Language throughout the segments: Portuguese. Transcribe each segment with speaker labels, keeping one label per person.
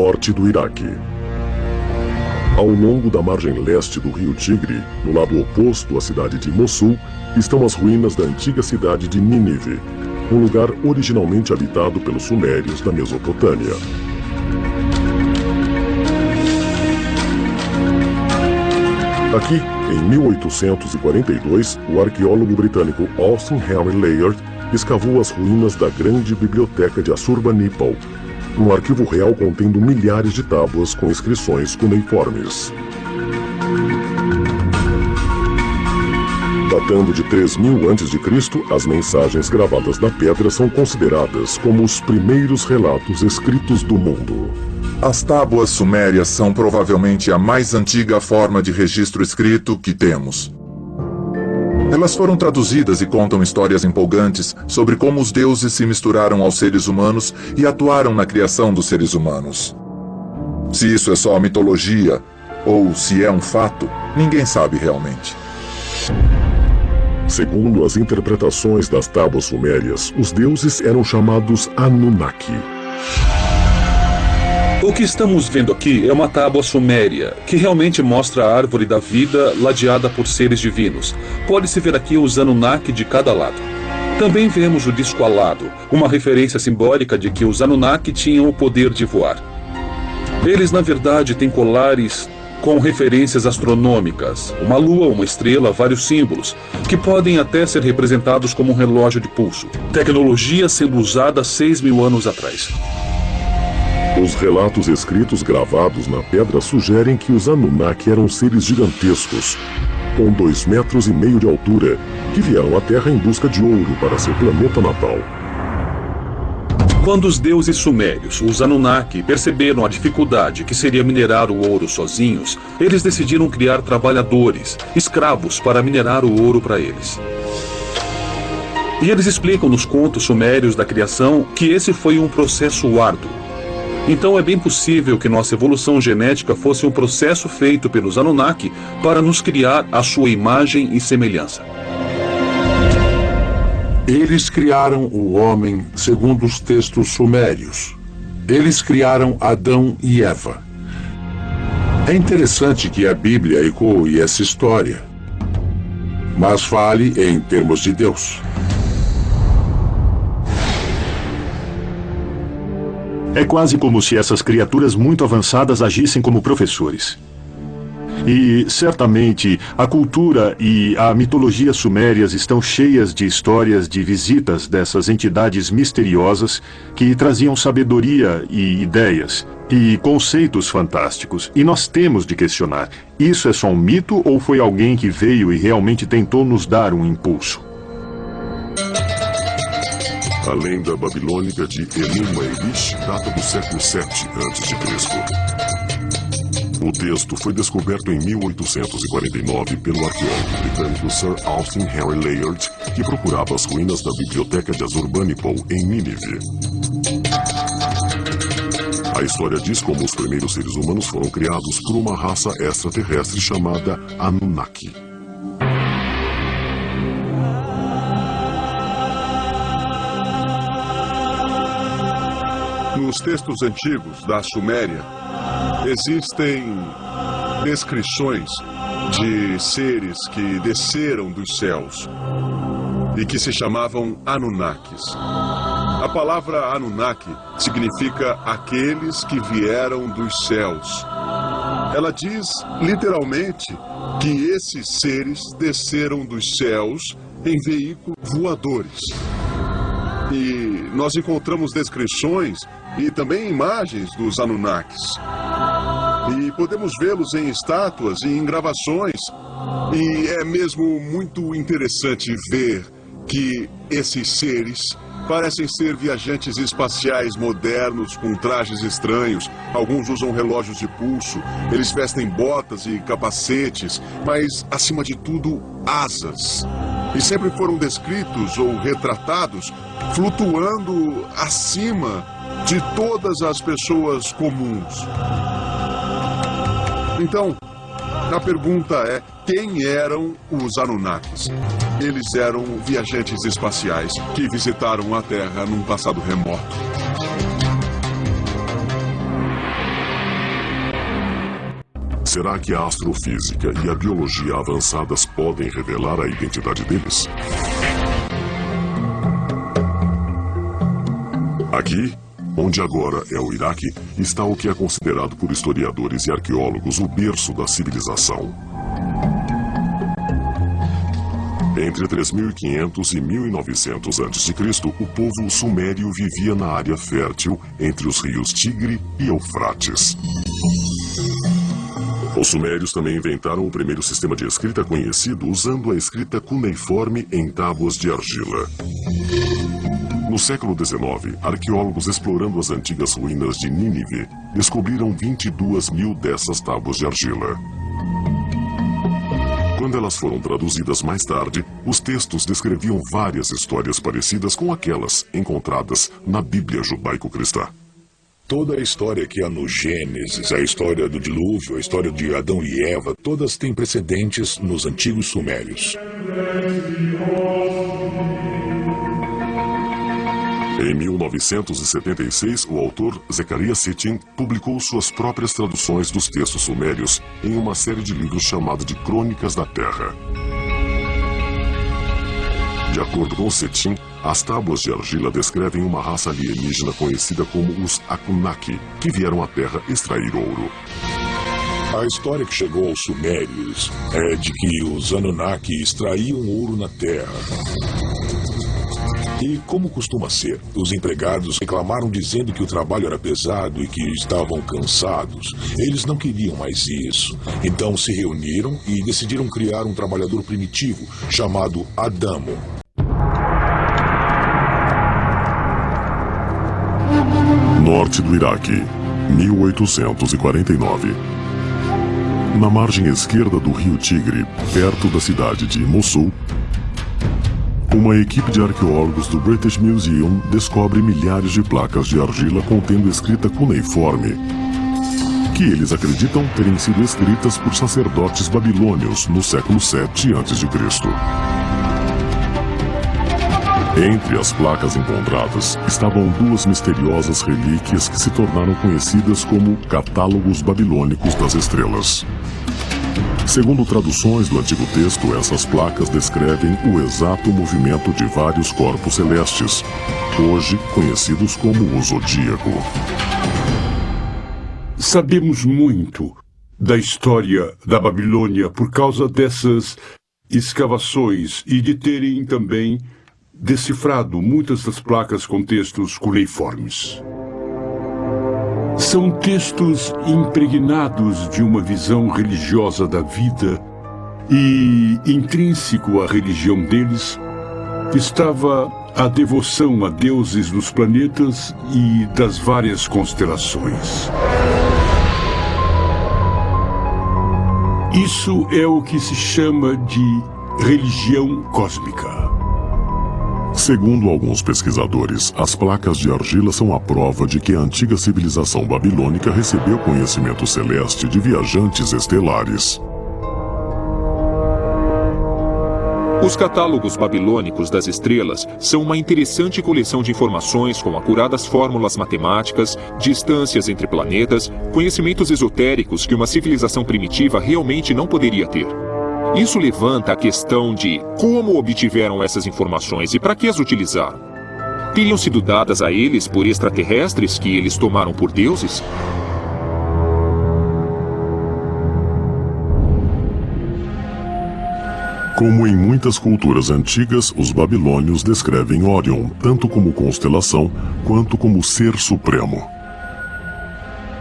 Speaker 1: norte do Iraque. Ao longo da margem leste do rio Tigre, no lado oposto à cidade de Mossul, estão as ruínas da antiga cidade de Nínive, um lugar originalmente habitado pelos sumérios da Mesopotâmia. Aqui, em 1842, o arqueólogo britânico Austin Henry Layard escavou as ruínas da grande biblioteca de Assurbanipal, um arquivo real contendo milhares de tábuas com inscrições cuneiformes. Datando de 3000 a.C., as mensagens gravadas na pedra são consideradas como os primeiros relatos escritos do mundo.
Speaker 2: As tábuas sumérias são provavelmente a mais antiga forma de registro escrito que temos. Elas foram traduzidas e contam histórias empolgantes sobre como os deuses se misturaram aos seres humanos e atuaram na criação dos seres humanos. Se isso é só mitologia, ou se é um fato, ninguém sabe realmente.
Speaker 1: Segundo as interpretações das tábuas sumérias, os deuses eram chamados Anunnaki.
Speaker 3: O que estamos vendo aqui é uma tábua suméria, que realmente mostra a árvore da vida ladeada por seres divinos. Pode-se ver aqui os Anunnaki de cada lado. Também vemos o disco alado, uma referência simbólica de que os Anunnaki tinham o poder de voar. Eles, na verdade, têm colares com referências astronômicas, uma lua, uma estrela, vários símbolos, que podem até ser representados como um relógio de pulso. Tecnologia sendo usada 6.000 anos atrás.
Speaker 1: Os relatos escritos gravados na pedra sugerem que os Anunnaki eram seres gigantescos, com 2,5 metros de altura, que vieram à Terra em busca de ouro para seu planeta natal.
Speaker 3: Quando os deuses sumérios, os Anunnaki, perceberam a dificuldade que seria minerar o ouro sozinhos, eles decidiram criar trabalhadores, escravos, para minerar o ouro para eles. E eles explicam nos contos sumérios da criação que esse foi um processo árduo. Então é bem possível que nossa evolução genética fosse um processo feito pelos Anunnaki para nos criar à sua imagem e semelhança.
Speaker 4: Eles criaram o homem segundo os textos sumérios. Eles criaram Adão e Eva. É interessante que a Bíblia ecoe essa história, mas fale em termos de Deus.
Speaker 5: É quase como se essas criaturas muito avançadas agissem como professores. E, certamente, a cultura e a mitologia sumérias estão cheias de histórias de visitas dessas entidades misteriosas que traziam sabedoria e ideias e conceitos fantásticos. E nós temos de questionar, isso é só um mito ou foi alguém que veio e realmente tentou nos dar um impulso?
Speaker 1: A lenda babilônica de Enuma Elish data do século VII a.C. O texto foi descoberto em 1849 pelo arqueólogo britânico Sir Austin Henry Layard, que procurava as ruínas da biblioteca de Assurbanipal, em Nínive. A história diz como os primeiros seres humanos foram criados por uma raça extraterrestre chamada Anunnaki.
Speaker 6: Nos textos antigos da Suméria, existem descrições de seres que desceram dos céus e que se chamavam Anunnakis. A palavra Anunnaki significa aqueles que vieram dos céus. Ela diz, literalmente, que esses seres desceram dos céus em veículos voadores. E nós encontramos descrições e também imagens dos Anunnakis. E podemos vê-los em estátuas e em gravações. E é mesmo muito interessante ver que esses seres parecem ser viajantes espaciais modernos com trajes estranhos. Alguns usam relógios de pulso, eles vestem botas e capacetes, mas, acima de tudo, asas. E sempre foram descritos ou retratados flutuando acima de todas as pessoas comuns. Então, a pergunta é, quem eram os Anunnakis? Eles eram viajantes espaciais que visitaram a Terra num passado remoto.
Speaker 1: será que a astrofísica e a biologia avançadas podem revelar a identidade deles? Aqui, onde agora é o Iraque, está o que é considerado por historiadores e arqueólogos o berço da civilização. Entre 3500 e 1900 a.C., o povo sumério vivia na área fértil entre os rios Tigre e Eufrates. Os sumérios também inventaram o primeiro sistema de escrita conhecido usando a escrita cuneiforme em tábuas de argila. No século XIX, arqueólogos explorando as antigas ruínas de Nínive descobriram 22.000 dessas tábuas de argila. Quando elas foram traduzidas mais tarde, os textos descreviam várias histórias parecidas com aquelas encontradas na Bíblia judaico-cristã.
Speaker 7: Toda a história que há no Gênesis, a história do dilúvio, a história de Adão e Eva, todas têm precedentes nos antigos sumérios.
Speaker 1: Em 1976, o autor Zecharia Sitchin publicou suas próprias traduções dos textos sumérios em uma série de livros chamada de Crônicas da Terra. De acordo com Sitchin, as tábuas de argila descrevem uma raça alienígena conhecida como os Anunnaki, que vieram à Terra extrair ouro.
Speaker 7: A história que chegou aos sumérios é de que os Anunnaki extraíam ouro na Terra. E como costuma ser, os empregados reclamaram dizendo que o trabalho era pesado e que estavam cansados. Eles não queriam mais isso. Então se reuniram e decidiram criar um trabalhador primitivo chamado Adamo.
Speaker 1: Norte do Iraque, 1849. Na margem esquerda do rio Tigre, perto da cidade de Mossul, uma equipe de arqueólogos do British Museum descobre milhares de placas de argila contendo escrita cuneiforme, que eles acreditam terem sido escritas por sacerdotes babilônios no século VII a.C. Entre as placas encontradas estavam duas misteriosas relíquias que se tornaram conhecidas como Catálogos Babilônicos das Estrelas. Segundo traduções do antigo texto, essas placas descrevem o exato movimento de vários corpos celestes, hoje conhecidos como o Zodíaco.
Speaker 8: Sabemos muito da história da Babilônia por causa dessas escavações e de terem também decifrado muitas das placas com textos cuneiformes. São textos impregnados de uma visão religiosa da vida e, intrínseco à religião deles, estava a devoção a deuses dos planetas e das várias constelações. Isso é o que se chama de religião cósmica.
Speaker 1: Segundo alguns pesquisadores, as placas de argila são a prova de que a antiga civilização babilônica recebeu conhecimento celeste de viajantes estelares.
Speaker 9: Os catálogos babilônicos das estrelas são uma interessante coleção de informações com acuradas fórmulas matemáticas, distâncias entre planetas, conhecimentos esotéricos que uma civilização primitiva realmente não poderia ter. Isso levanta a questão de como obtiveram essas informações e para que as utilizaram. Teriam sido dadas a eles por extraterrestres que eles tomaram por deuses?
Speaker 1: Como em muitas culturas antigas, os babilônios descrevem Órion tanto como constelação quanto como ser supremo.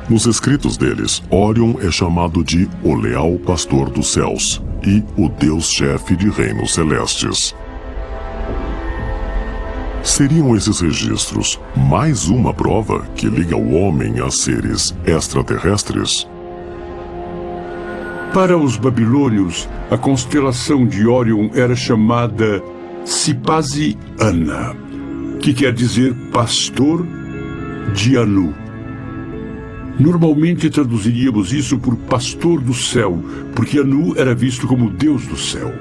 Speaker 1: Nos escritos deles, Órion é chamado de o leal pastor dos céus e o deus-chefe de reinos celestes. Seriam esses registros mais uma prova que liga o homem a seres extraterrestres?
Speaker 8: Para os babilônios, a constelação de Órion era chamada Sipazi-Ana, que quer dizer pastor de Anu. Normalmente traduziríamos isso por pastor do céu, porque Anu era visto como Deus do céu.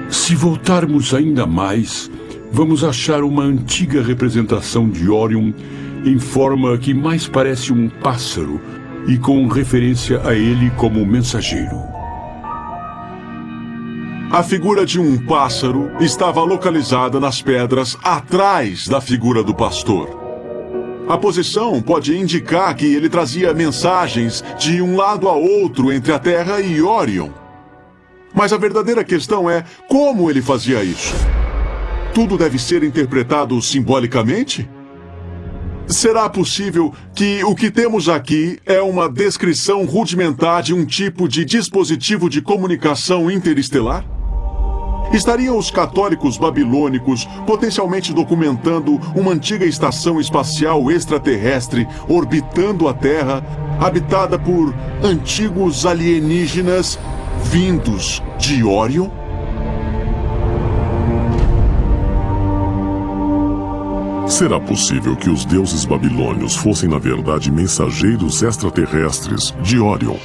Speaker 8: Se voltarmos ainda mais, vamos achar uma antiga representação de Órion em forma que mais parece um pássaro e com referência a ele como mensageiro.
Speaker 10: A figura de um pássaro estava localizada nas pedras atrás da figura do pastor. A posição pode indicar que ele trazia mensagens de um lado a outro entre a Terra e Órion. Mas a verdadeira questão é como ele fazia isso. Tudo deve ser interpretado simbolicamente? Será possível que o que temos aqui é uma descrição rudimentar de um tipo de dispositivo de comunicação interestelar? Estariam os católicos babilônicos potencialmente documentando uma antiga estação espacial extraterrestre orbitando a Terra, habitada por antigos alienígenas vindos de Órion?
Speaker 1: Será possível que os deuses babilônios fossem, na verdade, mensageiros extraterrestres de Órion?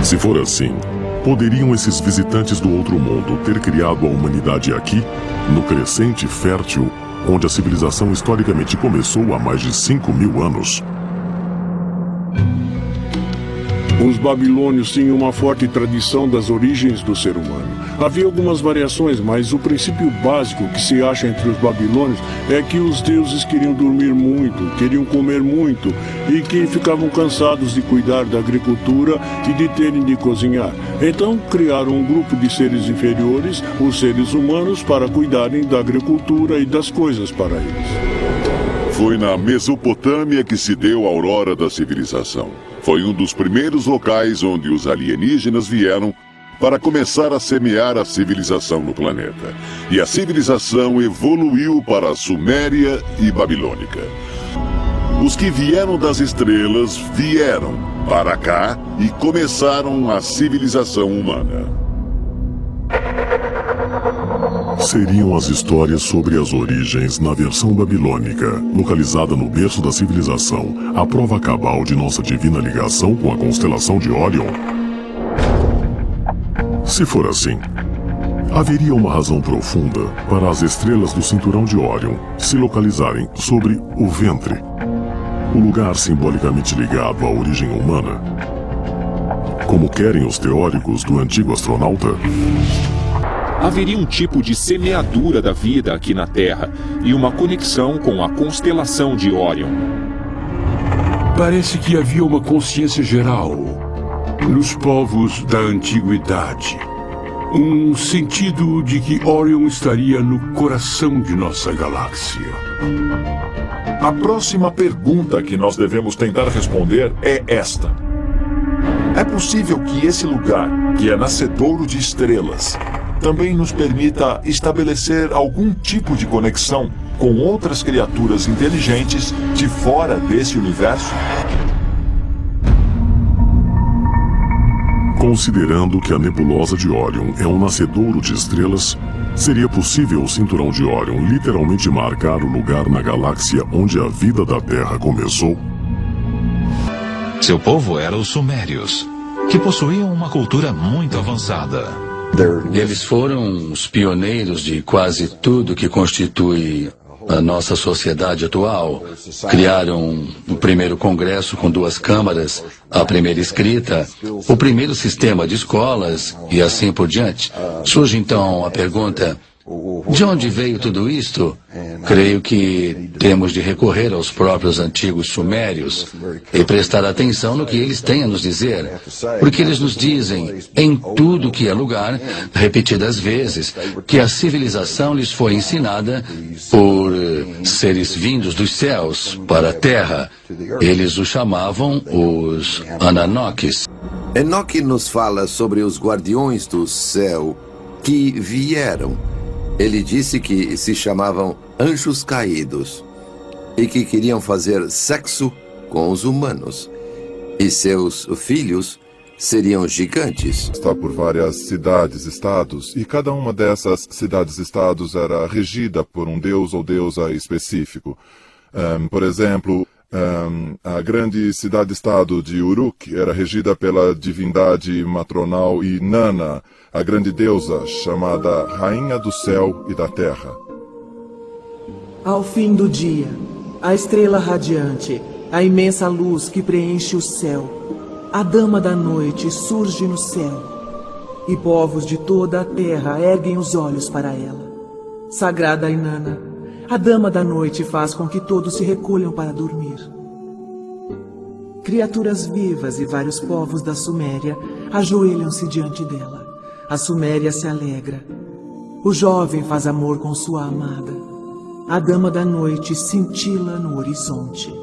Speaker 1: Se for assim, poderiam esses visitantes do outro mundo ter criado a humanidade aqui, no crescente fértil, onde a civilização historicamente começou há mais de 5.000 anos?
Speaker 11: Os babilônios tinham uma forte tradição das origens do ser humano. Havia algumas variações, mas o princípio básico que se acha entre os babilônios é que os deuses queriam dormir muito, queriam comer muito e que ficavam cansados de cuidar da agricultura e de terem de cozinhar. Então criaram um grupo de seres inferiores, os seres humanos, para cuidarem da agricultura e das coisas para eles.
Speaker 12: Foi na Mesopotâmia que se deu a aurora da civilização. Foi um dos primeiros locais onde os alienígenas vieram para começar a semear a civilização no planeta. E a civilização evoluiu para a Suméria e Babilônica. Os que vieram das estrelas vieram para cá e começaram a civilização humana.
Speaker 1: Seriam as histórias sobre as origens na versão babilônica, localizada no berço da civilização, a prova cabal de nossa divina ligação com a constelação de Órion? Se for assim, haveria uma razão profunda para as estrelas do cinturão de Órion se localizarem sobre o ventre, o lugar simbolicamente ligado à origem humana, como querem os teóricos do antigo astronauta?
Speaker 9: Haveria um tipo de semeadura da vida aqui na Terra e uma conexão com a constelação de Órion.
Speaker 8: Parece que havia uma consciência geral nos povos da antiguidade. Um sentido de que Órion estaria no coração de nossa galáxia.
Speaker 10: A próxima pergunta que nós devemos tentar responder é esta. É possível que esse lugar, que é nascedouro de estrelas, também nos permita estabelecer algum tipo de conexão com outras criaturas inteligentes de fora desse universo?
Speaker 1: Considerando que a nebulosa de Órion é um nascedouro de estrelas, seria possível o cinturão de Órion literalmente marcar o lugar na galáxia onde a vida da Terra começou?
Speaker 13: Seu povo era os Sumérios, que possuíam uma cultura muito avançada.
Speaker 14: Eles foram os pioneiros de quase tudo que constitui a nossa sociedade atual. Criaram o primeiro congresso com 2 câmaras, a primeira escrita, o primeiro sistema de escolas e assim por diante. Surge então a pergunta: de onde veio tudo isto? Creio que temos de recorrer aos próprios antigos sumérios e prestar atenção no que eles têm a nos dizer, porque eles nos dizem, em tudo que é lugar, repetidas vezes, que a civilização lhes foi ensinada por seres vindos dos céus para a terra. Eles os chamavam os Ananokes.
Speaker 15: Enoque nos fala sobre os guardiões do céu que vieram. Ele disse que se chamavam anjos caídos e que queriam fazer sexo com os humanos. E seus filhos seriam gigantes.
Speaker 2: Está por várias cidades-estados, e cada uma dessas cidades-estados era regida por um deus ou deusa específico. Por exemplo, a grande cidade-estado de Uruk era regida pela divindade matronal Inanna, a grande deusa chamada Rainha do Céu e da Terra.
Speaker 16: Ao fim do dia, a estrela radiante A imensa luz que preenche o céu, a dama da noite surge no céu, e povos de toda a terra erguem os olhos para ela. Sagrada Inanna, a dama da noite faz com que todos se recolham para dormir. Criaturas vivas e vários povos da Suméria ajoelham-se diante dela. A Suméria se alegra. O jovem faz amor com sua amada. A dama da noite cintila no horizonte.